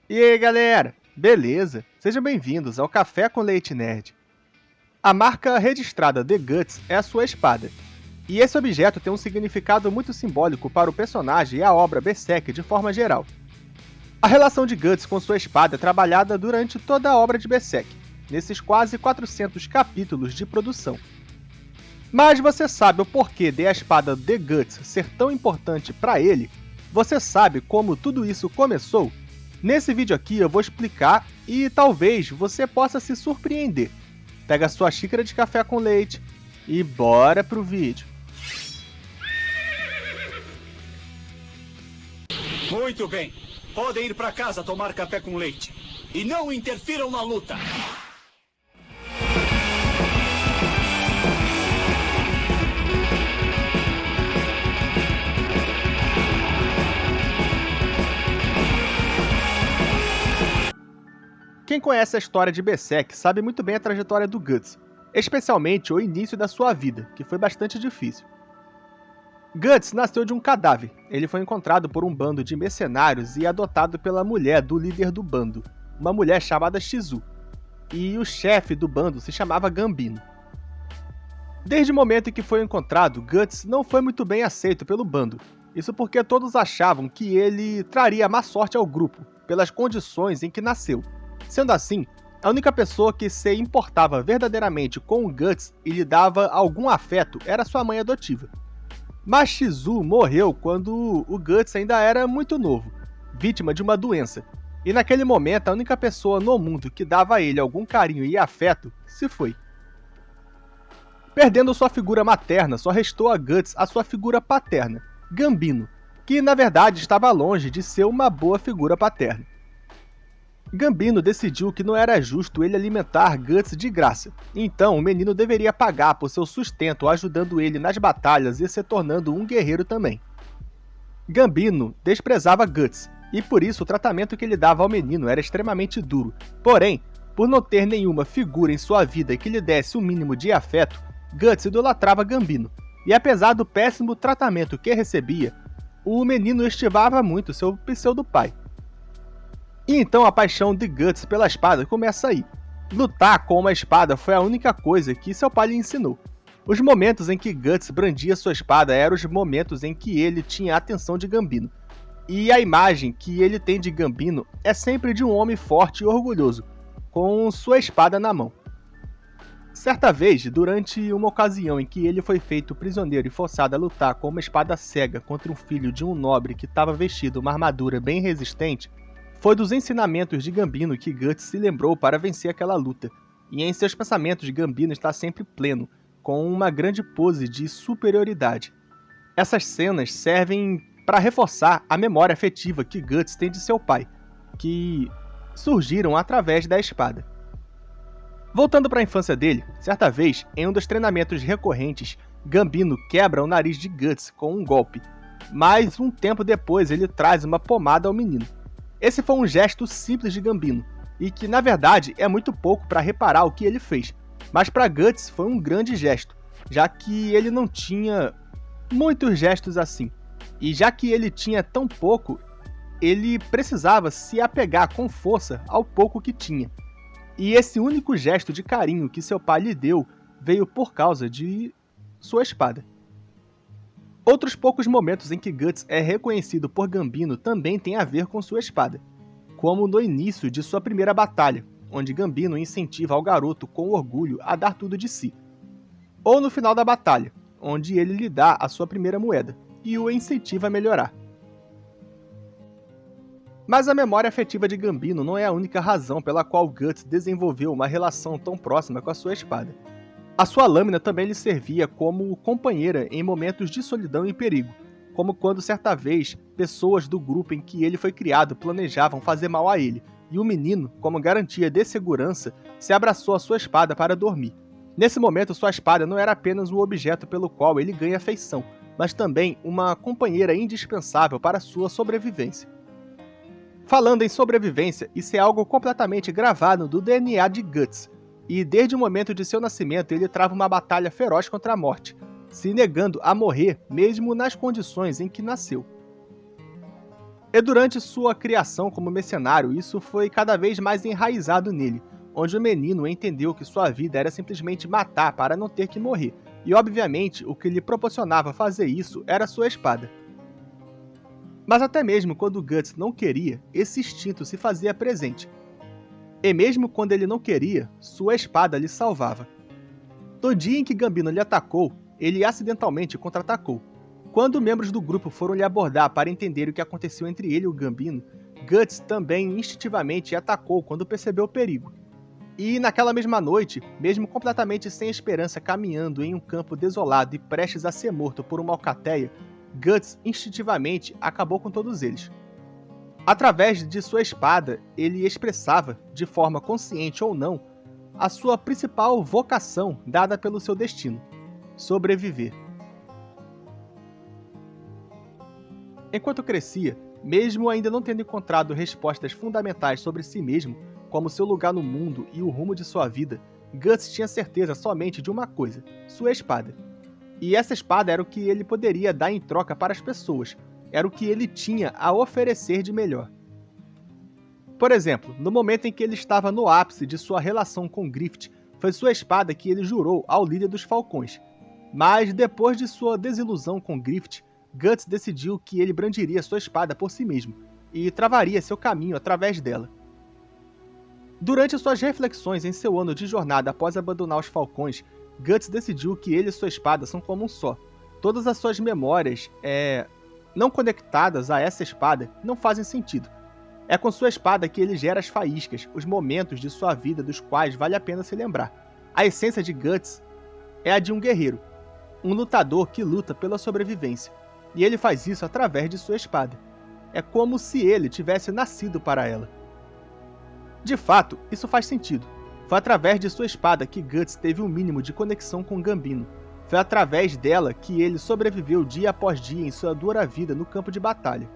E aí, galera? Beleza? Sejam bem-vindos ao Café com Leite Nerd. A marca registrada The Guts é a sua espada, e esse objeto tem um significado muito simbólico para o personagem e a obra Berserk de forma geral. A relação de Guts com sua espada é trabalhada durante toda a obra de Berserk, nesses quase 400 capítulos de produção. Mas você sabe o porquê de a espada The Guts ser tão importante para ele? Você sabe como tudo isso começou? Nesse vídeo aqui eu vou explicar e talvez você possa se surpreender. Pega a sua xícara de café com leite e bora pro vídeo. Muito bem. Podem ir para casa tomar café com leite. E não interfiram na luta. Quem conhece a história de Berserk sabe muito bem a trajetória do Guts, especialmente o início da sua vida, que foi bastante difícil. Guts nasceu de um cadáver. Ele foi encontrado por um bando de mercenários e adotado pela mulher do líder do bando, uma mulher chamada Shizu, e o chefe do bando se chamava Gambino. Desde o momento em que foi encontrado, Guts não foi muito bem aceito pelo bando, isso porque todos achavam que ele traria má sorte ao grupo, pelas condições em que nasceu. Sendo assim, a única pessoa que se importava verdadeiramente com o Guts e lhe dava algum afeto era sua mãe adotiva. Mas Shizu morreu quando o Guts ainda era muito novo, vítima de uma doença, e naquele momento a única pessoa no mundo que dava a ele algum carinho e afeto se foi. Perdendo sua figura materna, só restou a Guts a sua figura paterna, Gambino, que na verdade estava longe de ser uma boa figura paterna. Gambino decidiu que não era justo ele alimentar Guts de graça, então o menino deveria pagar por seu sustento ajudando ele nas batalhas e se tornando um guerreiro também. Gambino desprezava Guts, e por isso o tratamento que ele dava ao menino era extremamente duro. Porém, por não ter nenhuma figura em sua vida que lhe desse o mínimo de afeto, Guts idolatrava Gambino, e apesar do péssimo tratamento que recebia, o menino estimava muito seu pseudo-pai. E então a paixão de Guts pela espada começa aí. Lutar com uma espada foi a única coisa que seu pai lhe ensinou. Os momentos em que Guts brandia sua espada eram os momentos em que ele tinha a atenção de Gambino. E a imagem que ele tem de Gambino é sempre de um homem forte e orgulhoso, com sua espada na mão. Certa vez, durante uma ocasião em que ele foi feito prisioneiro e forçado a lutar com uma espada cega contra um filho de um nobre que estava vestido uma armadura bem resistente, foi dos ensinamentos de Gambino que Guts se lembrou para vencer aquela luta, e em seus pensamentos Gambino está sempre pleno, com uma grande pose de superioridade. Essas cenas servem para reforçar a memória afetiva que Guts tem de seu pai, que surgiram através da espada. Voltando para a infância dele, certa vez, em um dos treinamentos recorrentes, Gambino quebra o nariz de Guts com um golpe, mas um tempo depois ele traz uma pomada ao menino. Esse foi um gesto simples de Gambino, e que na verdade é muito pouco para reparar o que ele fez, mas para Guts foi um grande gesto, já que ele não tinha muitos gestos assim, e já que ele tinha tão pouco, ele precisava se apegar com força ao pouco que tinha. E esse único gesto de carinho que seu pai lhe deu veio por causa de sua espada. Outros poucos momentos em que Guts é reconhecido por Gambino também têm a ver com sua espada, como no início de sua primeira batalha, onde Gambino incentiva o garoto com orgulho a dar tudo de si, ou no final da batalha, onde ele lhe dá a sua primeira moeda e o incentiva a melhorar. Mas a memória afetiva de Gambino não é a única razão pela qual Guts desenvolveu uma relação tão próxima com a sua espada. A sua lâmina também lhe servia como companheira em momentos de solidão e perigo, como quando certa vez pessoas do grupo em que ele foi criado planejavam fazer mal a ele, e o menino, como garantia de segurança, se abraçou à sua espada para dormir. Nesse momento, sua espada não era apenas o objeto pelo qual ele ganha afeição, mas também uma companheira indispensável para sua sobrevivência. Falando em sobrevivência, isso é algo completamente gravado do DNA de Guts, e desde o momento de seu nascimento ele trava uma batalha feroz contra a morte, se negando a morrer mesmo nas condições em que nasceu. E durante sua criação como mercenário, isso foi cada vez mais enraizado nele, onde o menino entendeu que sua vida era simplesmente matar para não ter que morrer, e obviamente o que lhe proporcionava fazer isso era sua espada. Mas até mesmo quando Guts não queria, esse instinto se fazia presente. E mesmo quando ele não queria, sua espada lhe salvava. No dia em que Gambino lhe atacou, ele acidentalmente contra-atacou. Quando membros do grupo foram lhe abordar para entender o que aconteceu entre ele e o Gambino, Guts também instintivamente atacou quando percebeu o perigo. E naquela mesma noite, mesmo completamente sem esperança caminhando em um campo desolado e prestes a ser morto por uma alcateia, Guts instintivamente acabou com todos eles. Através de sua espada, ele expressava, de forma consciente ou não, a sua principal vocação dada pelo seu destino: sobreviver. Enquanto crescia, mesmo ainda não tendo encontrado respostas fundamentais sobre si mesmo, como seu lugar no mundo e o rumo de sua vida, Guts tinha certeza somente de uma coisa: sua espada. E essa espada era o que ele poderia dar em troca para as pessoas, era o que ele tinha a oferecer de melhor. Por exemplo, no momento em que ele estava no ápice de sua relação com Griffith, foi sua espada que ele jurou ao líder dos Falcões. Mas depois de sua desilusão com Griffith, Guts decidiu que ele brandiria sua espada por si mesmo e travaria seu caminho através dela. Durante suas reflexões em seu ano de jornada após abandonar os Falcões, Guts decidiu que ele e sua espada são como um só. Todas as suas memórias, não conectadas a essa espada, não fazem sentido. É com sua espada que ele gera as faíscas, os momentos de sua vida dos quais vale a pena se lembrar. A essência de Guts é a de um guerreiro, um lutador que luta pela sobrevivência. E ele faz isso através de sua espada. É como se ele tivesse nascido para ela. De fato, isso faz sentido. Foi através de sua espada que Guts teve um mínimo de conexão com Gambino. Foi através dela que ele sobreviveu dia após dia em sua dura vida no campo de batalha.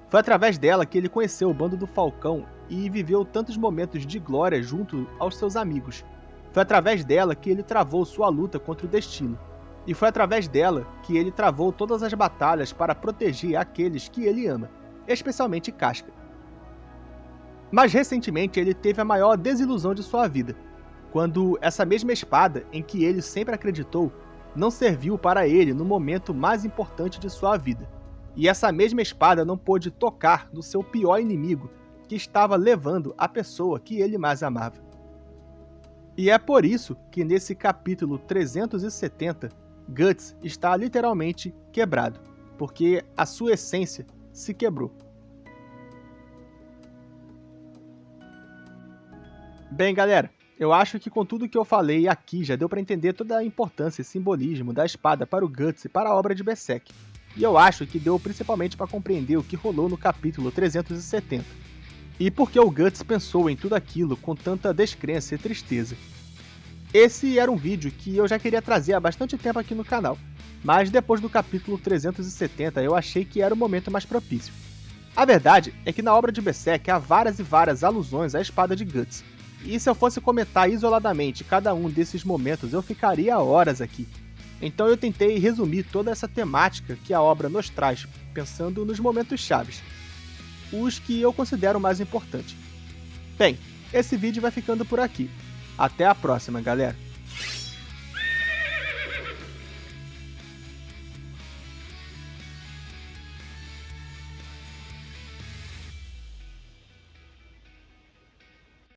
Foi através dela que ele conheceu o bando do Falcão e viveu tantos momentos de glória junto aos seus amigos. Foi através dela que ele travou sua luta contra o destino. E foi através dela que ele travou todas as batalhas para proteger aqueles que ele ama, especialmente Casca. Mas recentemente ele teve a maior desilusão de sua vida, quando essa mesma espada em que ele sempre acreditou não serviu para ele no momento mais importante de sua vida. E essa mesma espada não pôde tocar no seu pior inimigo, que estava levando a pessoa que ele mais amava. E é por isso que nesse capítulo 370, Guts está literalmente quebrado, porque a sua essência se quebrou. Bem, galera, eu acho que com tudo que eu falei aqui já deu para entender toda a importância e simbolismo da espada para o Guts e para a obra de Berserk. E eu acho que deu principalmente para compreender o que rolou no capítulo 370. E por que o Guts pensou em tudo aquilo com tanta descrença e tristeza. Esse era um vídeo que eu já queria trazer há bastante tempo aqui no canal, mas depois do capítulo 370 eu achei que era o momento mais propício. A verdade é que na obra de Berserk há várias e várias alusões à espada de Guts, e se eu fosse comentar isoladamente cada um desses momentos eu ficaria horas aqui. Então eu tentei resumir toda essa temática que a obra nos traz, pensando nos momentos chaves, os que eu considero mais importantes. Bem, esse vídeo vai ficando por aqui. Até a próxima, galera!